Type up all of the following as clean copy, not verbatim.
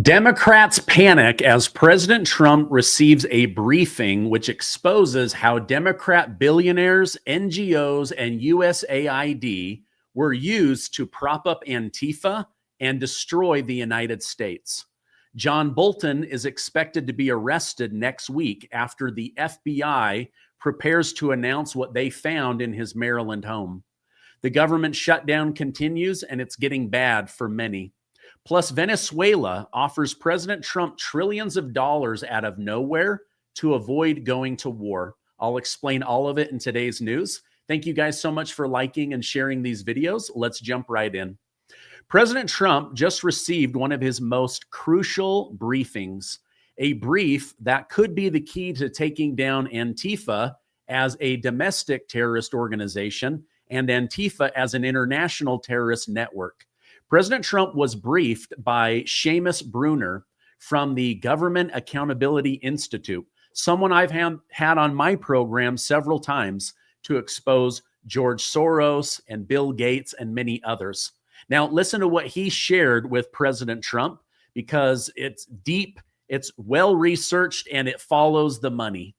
Democrats panic as President Trump receives a briefing which exposes how Democrat billionaires, NGOs, and USAID were used to prop up Antifa and destroy the United States. John Bolton is expected to be arrested next week after the FBI prepares to announce what they found in his Maryland home. The government shutdown continues, and it's getting bad for many. Plus, Venezuela offers President Trump trillions of dollars out of nowhere to avoid going to war. I'll explain all of it in today's news. Thank you guys so much for liking and sharing these videos. Let's jump right in. President Trump just received one of his most crucial briefings, a brief that could be the key to taking down Antifa as a domestic terrorist organization and Antifa as an international terrorist network. President Trump was briefed by Seamus Bruner from the Government Accountability Institute, someone I've had on my program several times to expose George Soros and Bill Gates and many others. Now, listen to what he shared with President Trump, because it's deep, it's well-researched, and it follows the money.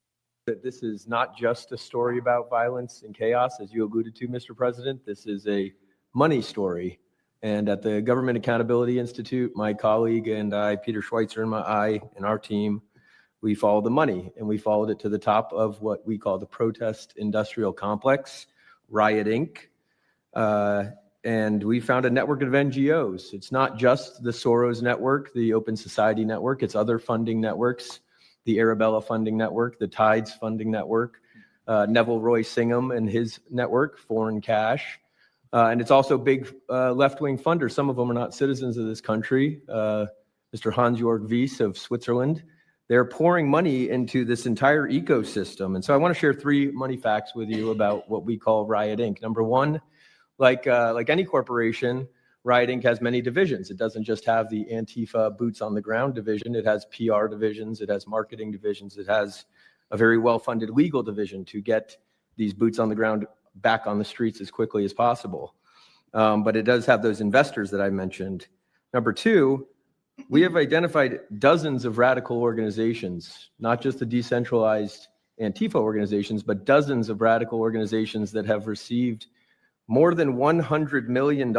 That this is not just a story about violence and chaos, as you alluded to, Mr. President. This is a money story. And at the Government Accountability Institute, my colleague and I, Peter Schweitzer and our team, we followed the money, and we followed it to the top of what we call the protest industrial complex, Riot Inc. And we found a network of NGOs. It's not just the Soros network, the Open Society network, it's other funding networks, the Arabella funding network, the Tides funding network, Neville Roy Singham and his network, Foreign Cash. And it's also big left-wing funders. Some of them are not citizens of this country. Mr. Hans-Jörg Wyss of Switzerland. They're pouring money into this entire ecosystem. And so I want to share 3 money facts with you about what we call Riot Inc. Number one, like any corporation, Riot Inc. has many divisions. It doesn't just have the Antifa boots on the ground division. It has PR divisions. It has marketing divisions. It has a very well-funded legal division to get these boots on the ground back on the streets as quickly as possible. But it does have those investors that I mentioned. Number two, we have identified dozens of radical organizations, not just the decentralized Antifa organizations, but dozens of radical organizations that have received more than $100 million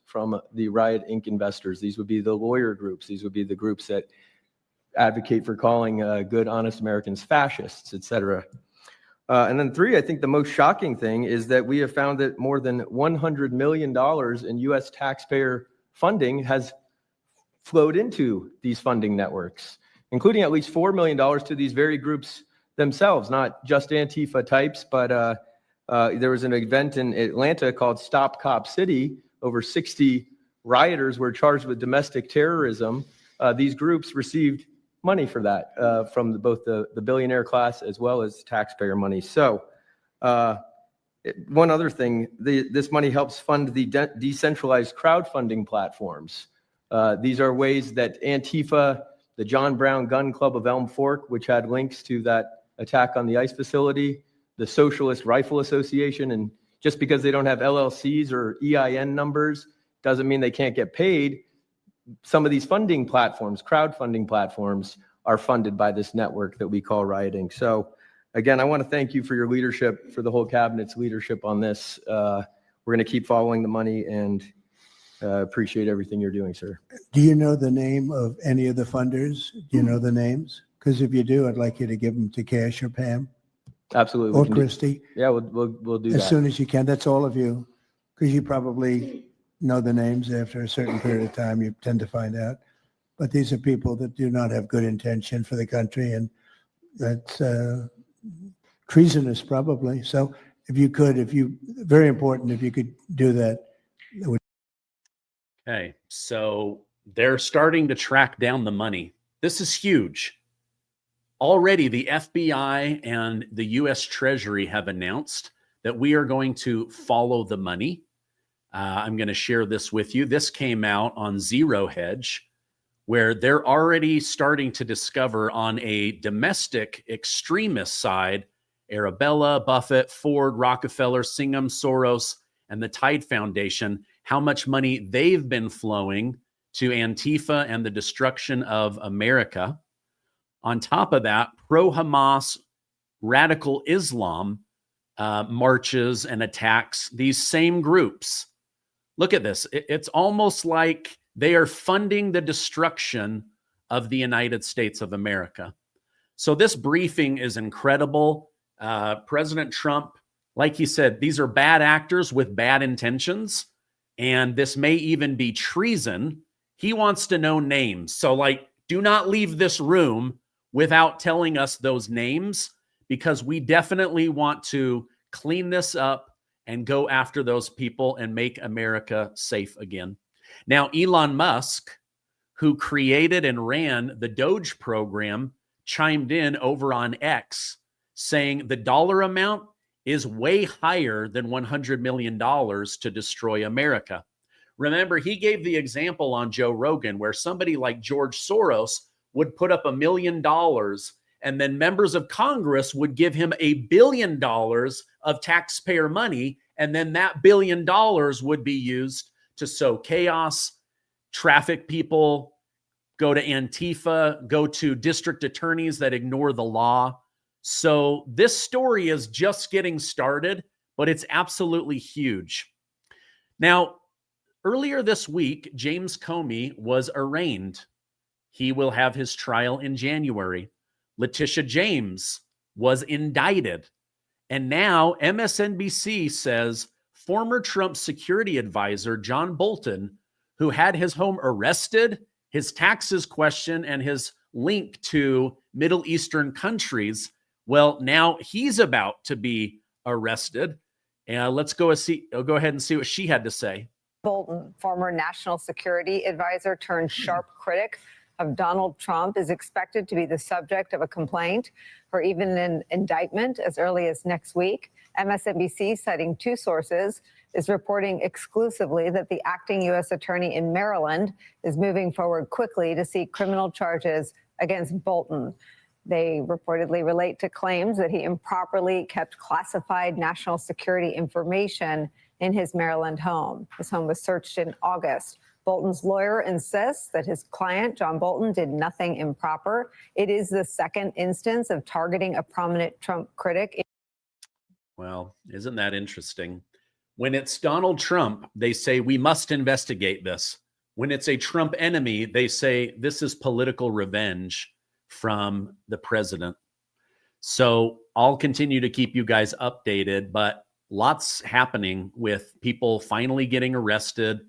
from the Riot Inc. investors. These would be the lawyer groups. These would be the groups that advocate for calling good, honest Americans fascists, et cetera. And then 3, I think the most shocking thing is that we have found that more than $100 million in U.S. taxpayer funding has flowed into these funding networks, including at least $4 million to these very groups themselves, not just Antifa types, but there was an event in Atlanta called Stop Cop City. Over 60 rioters were charged with domestic terrorism. These groups received money for that from both the billionaire class as well as taxpayer money. So one other thing, this money helps fund the decentralized crowdfunding platforms. These are ways that Antifa, the John Brown Gun Club of Elm Fork, which had links to that attack on the ICE facility, the Socialist Rifle Association, and just because they don't have LLCs or EIN numbers doesn't mean they can't get paid. Some of these funding platforms, crowdfunding platforms, are funded by this network that we call Riot Inc. So again, I want to thank you for your leadership, for the whole cabinet's leadership on this. We're going to keep following the money and appreciate everything you're doing, sir. Do you know the name of any of the funders? Do you know the names? Because if you do, I'd like you to give them to Cash or Pam. Absolutely. Or Christy. Yeah, we'll do that. As soon as you can. That's all of you. Because you probably know the names after a certain period of time. You tend to find out. But these are people that do not have good intention for the country. And that's treasonous, probably. So if you could, very important, if you could do that. Okay, so they're starting to track down the money. This is huge. Already, the FBI and the U.S. Treasury have announced that we are going to follow the money. I'm going to share this with you. This came out on Zero Hedge, where they're already starting to discover on a domestic extremist side, Arabella, Buffett, Ford, Rockefeller, Singham, Soros, and the Tide Foundation, how much money they've been flowing to Antifa and the destruction of America. On top of that, pro-Hamas radical Islam marches and attacks these same groups. Look at this. It's almost like they are funding the destruction of the United States of America. So this briefing is incredible. President Trump, like he said, these are bad actors with bad intentions, and this may even be treason. He wants to know names. So, like, do not leave this room without telling us those names, because we definitely want to clean this up and go after those people and make America safe again. Now, Elon Musk, who created and ran the DOGE program, chimed in over on X saying the dollar amount is way higher than $100 million to destroy America. Remember, he gave the example on Joe Rogan where somebody like George Soros would put up $1 million, and then members of Congress would give him $1 billion of taxpayer money, and then that $1 billion would be used to sow chaos, traffic people, go to Antifa, go to district attorneys that ignore the law. So this story is just getting started, but it's absolutely huge. Now, earlier this week, James Comey was arraigned. He will have his trial in January. Letitia James was indicted. And now MSNBC says former Trump security advisor John Bolton, who had his home arrested, his taxes questioned, and his link to Middle Eastern countries, well, now he's about to be arrested. And let's go ahead and see what she had to say. Bolton, former national security advisor turned sharp critic of Donald Trump, is expected to be the subject of a complaint or even an indictment as early as next week. MSNBC, citing two sources, is reporting exclusively that the acting U.S. attorney in Maryland is moving forward quickly to seek criminal charges against Bolton. They reportedly relate to claims that he improperly kept classified national security information in his Maryland home. His home was searched in August. Bolton's lawyer insists that his client, John Bolton, did nothing improper. It is the second instance of targeting a prominent Trump critic. Well, isn't that interesting? When it's Donald Trump, they say we must investigate this. When it's a Trump enemy, they say this is political revenge from the president. So I'll continue to keep you guys updated, but lots happening with people finally getting arrested.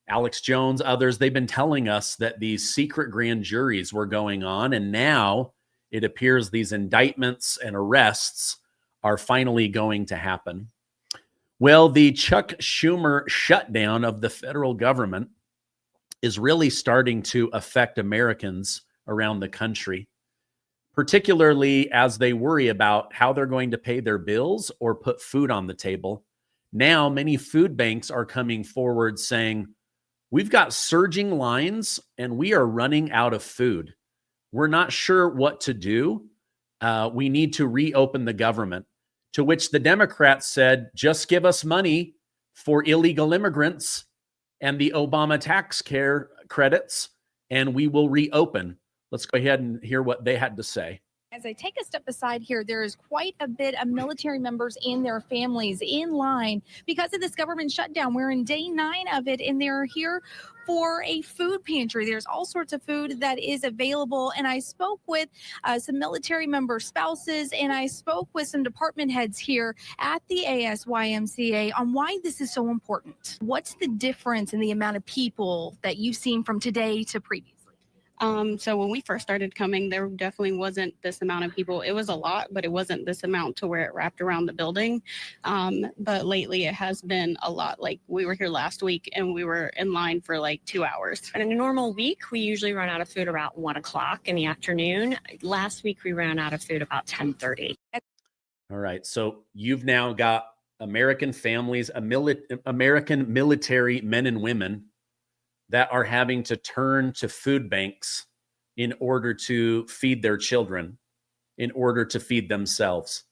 Alex Jones, others, they've been telling us that these secret grand juries were going on, and now it appears these indictments and arrests are finally going to happen. Well, the Chuck Schumer shutdown of the federal government is really starting to affect Americans around the country, particularly as they worry about how they're going to pay their bills or put food on the table. Now, many food banks are coming forward saying, we've got surging lines and we are running out of food. We're not sure what to do. We need to reopen the government. To which the Democrats said, just give us money for illegal immigrants and the Obama tax care credits, and we will reopen. Let's go ahead and hear what they had to say. As I take a step aside here, there is quite a bit of military members and their families in line because of this government shutdown. We're in day 9 of it, and they're here for a food pantry. There's all sorts of food that is available. And I spoke with some military member spouses, and I spoke with some department heads here at the ASYMCA on why this is so important. What's the difference in the amount of people that you've seen from today to previous? So when we first started coming, there definitely wasn't this amount of people. It was a lot, but it wasn't this amount to where it wrapped around the building. But lately it has been a lot. Like we were here last week and we were in line for like 2 hours. In a normal week, we usually run out of food about 1 o'clock in the afternoon. Last week, we ran out of food about 10:30. All right. So you've now got American families, American military men and women that are having to turn to food banks in order to feed their children, in order to feed themselves.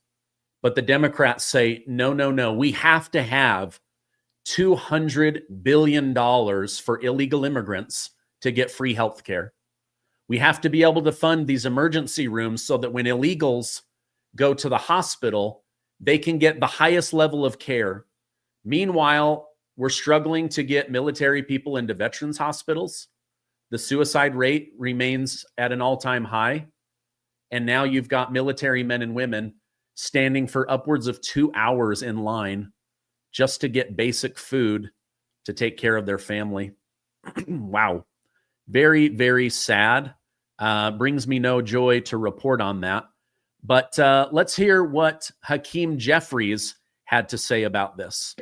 But the Democrats say, no, no, no, we have to have $200 billion for illegal immigrants to get free health care. We have to be able to fund these emergency rooms so that when illegals go to the hospital, they can get the highest level of care. Meanwhile, we're struggling to get military people into veterans hospitals. The suicide rate remains at an all-time high. And now you've got military men and women standing for upwards of 2 hours in line just to get basic food to take care of their family. Wow. Very, very sad. Brings me no joy to report on that. But let's hear what Hakeem Jeffries had to say about this.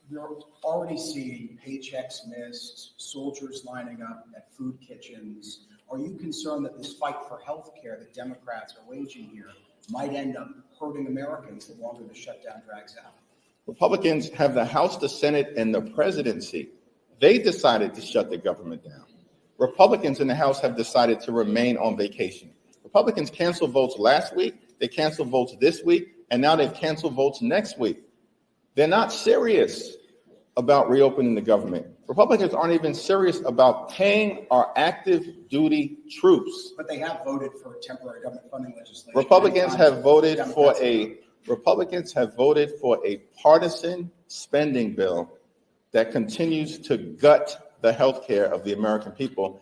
You're already seeing paychecks missed, soldiers lining up at food kitchens. Are you concerned that this fight for health care that Democrats are waging here might end up hurting Americans the longer the shutdown drags out? Republicans have the House, the Senate, and the presidency. They decided to shut the government down. Republicans in the House have decided to remain on vacation. Republicans canceled votes last week, they canceled votes this week, and now they've canceled votes next week. They're not serious about reopening the government. Republicans aren't even serious about paying our active duty troops. But they have voted for temporary government funding legislation. Republicans have voted for a partisan spending bill that continues to gut the health care of the American people.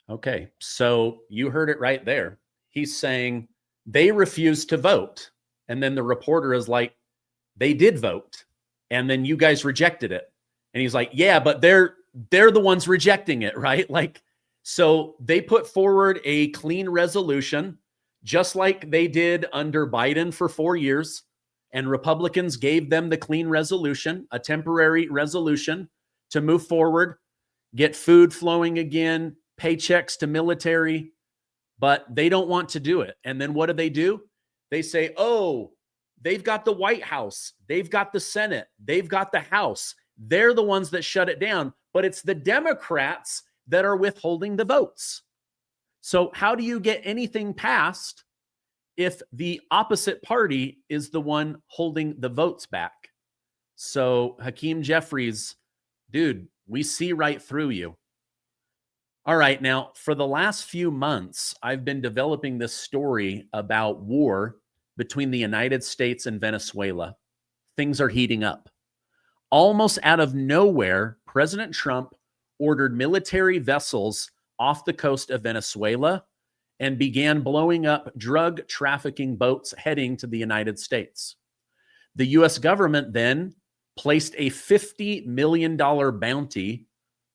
Okay, so you heard it right there. He's saying they refused to vote. And then the reporter is like, they did vote. And then you guys rejected it. And he's like, yeah, but they're the ones rejecting it, right? Like, so they put forward a clean resolution, just like they did under Biden for 4 years. And Republicans gave them the clean resolution, a temporary resolution to move forward, get food flowing again, paychecks to military, but they don't want to do it. And then what do? They say, oh, they've got the White House, they've got the Senate, they've got the House. They're the ones that shut it down, but it's the Democrats that are withholding the votes. So how do you get anything passed if the opposite party is the one holding the votes back? So Hakeem Jeffries, dude, we see right through you. All right, now for the last few months, I've been developing this story about war between the United States and Venezuela. Things are heating up. Almost out of nowhere, President Trump ordered military vessels off the coast of Venezuela and began blowing up drug trafficking boats heading to the United States. The US government then placed a $50 million bounty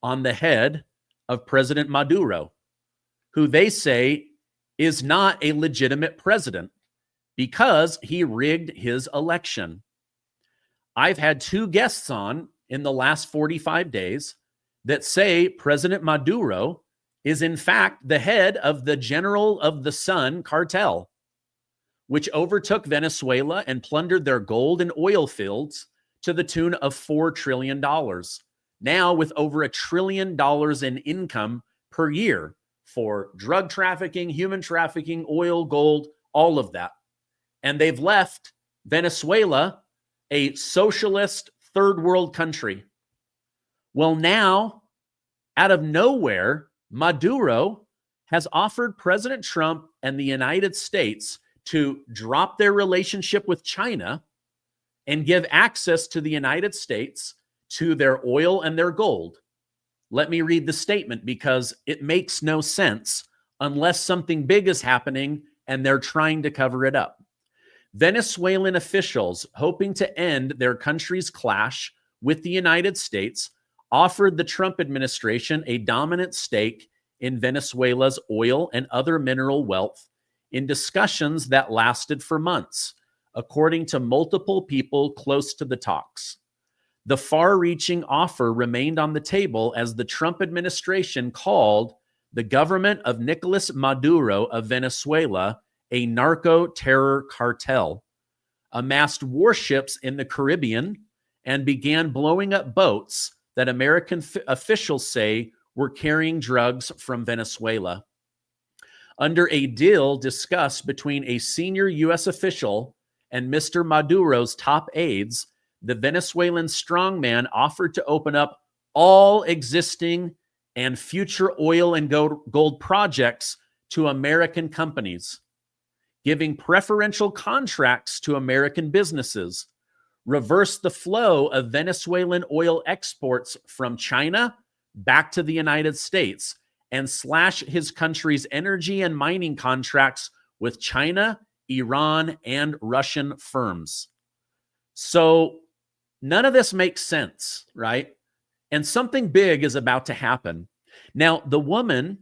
on the head of President Maduro, who they say is not a legitimate president because he rigged his election. I've had 2 guests on in the last 45 days that say President Maduro is in fact the head of the General of the Sun cartel, which overtook Venezuela and plundered their gold and oil fields to the tune of $4 trillion. Now with over $1 trillion in income per year for drug trafficking, human trafficking, oil, gold, all of that. And they've left Venezuela a socialist third world country. Well, now, out of nowhere, Maduro has offered President Trump and the United States to drop their relationship with China and give access to the United States to their oil and their gold. Let me read the statement because it makes no sense unless something big is happening and they're trying to cover it up. Venezuelan officials, hoping to end their country's clash with the United States, offered the Trump administration a dominant stake in Venezuela's oil and other mineral wealth in discussions that lasted for months, according to multiple people close to the talks. The far-reaching offer remained on the table as the Trump administration called the government of Nicolas Maduro of Venezuela a narco-terror cartel, amassed warships in the Caribbean, and began blowing up boats that American officials say were carrying drugs from Venezuela. Under a deal discussed between a senior U.S. official and Mr. Maduro's top aides, the Venezuelan strongman offered to open up all existing and future oil and gold projects to American companies, giving preferential contracts to American businesses, reverse the flow of Venezuelan oil exports from China back to the United States, and slash his country's energy and mining contracts with China, Iran, and Russian firms. So none of this makes sense, right? And something big is about to happen. Now, the woman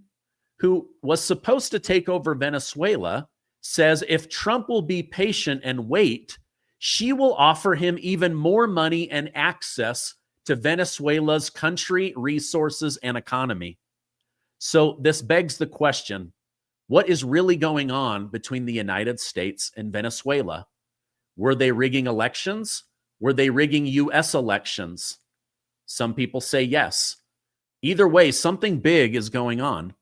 who was supposed to take over Venezuela says if Trump will be patient and wait, she will offer him even more money and access to Venezuela's country, resources, and economy. So this begs the question, what is really going on between the United States and Venezuela? Were they rigging elections? Were they rigging US elections? Some people say yes. Either way, something big is going on.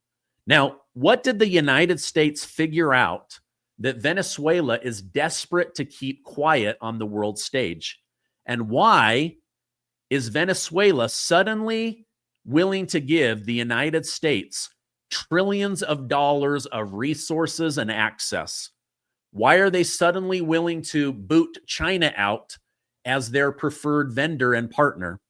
Now, what did the United States figure out that Venezuela is desperate to keep quiet on the world stage? And why is Venezuela suddenly willing to give the United States trillions of dollars of resources and access? Why are they suddenly willing to boot China out as their preferred vendor and partner?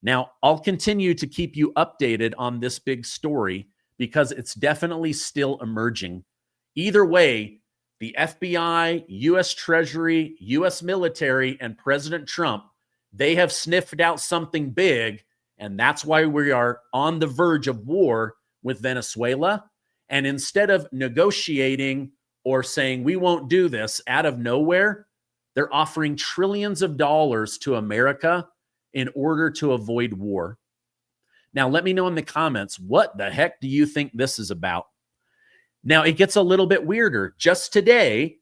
Now, I'll continue to keep you updated on this big story because it's definitely still emerging. Either way, the FBI, US Treasury, US military, and President Trump, they have sniffed out something big, and that's why we are on the verge of war with Venezuela. And instead of negotiating or saying we won't do this out of nowhere, they're offering trillions of dollars to America in order to avoid war. Now, let me know in the comments, what the heck do you think this is about? Now, it gets a little bit weirder. Just today,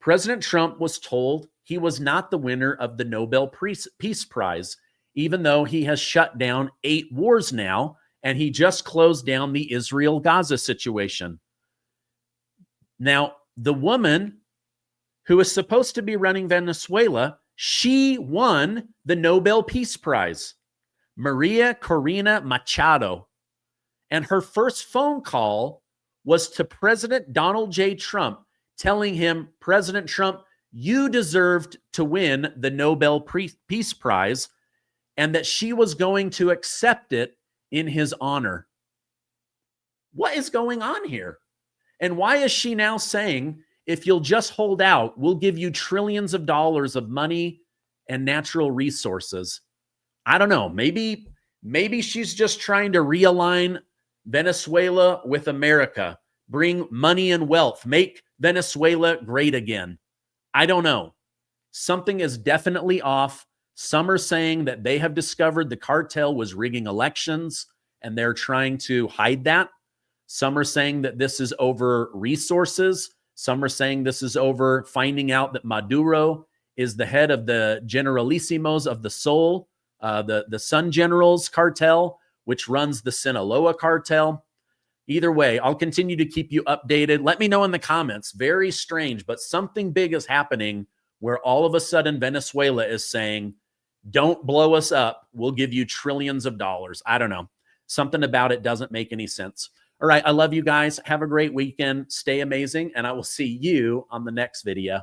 President Trump was told he was not the winner of the Nobel Peace Prize, even though he has shut down 8 wars now, and he just closed down the Israel-Gaza situation. Now, the woman who is supposed to be running Venezuela, she won the Nobel Peace Prize, Maria Corina Machado. And her first phone call was to President Donald J. Trump, telling him, President Trump, you deserved to win the Nobel Peace Prize, and that she was going to accept it in his honor. What is going on here? And why is she now saying, if you'll just hold out, we'll give you trillions of dollars of money and natural resources? I don't know. Maybe she's just trying to realign Venezuela with America, bring money and wealth, make Venezuela great again. I don't know. Something is definitely off. Some are saying that they have discovered the cartel was rigging elections and they're trying to hide that. Some are saying that this is over resources. Some are saying this is over finding out that Maduro is the head of the Generalissimos of the Sol, the Sun Generals cartel, which runs the Sinaloa cartel. Either way, I'll continue to keep you updated. Let me know in the comments. Very strange, but something big is happening where all of a sudden Venezuela is saying, don't blow us up. We'll give you trillions of dollars. I don't know. Something about it doesn't make any sense. All right. I love you guys. Have a great weekend. Stay amazing. And I will see you on the next video.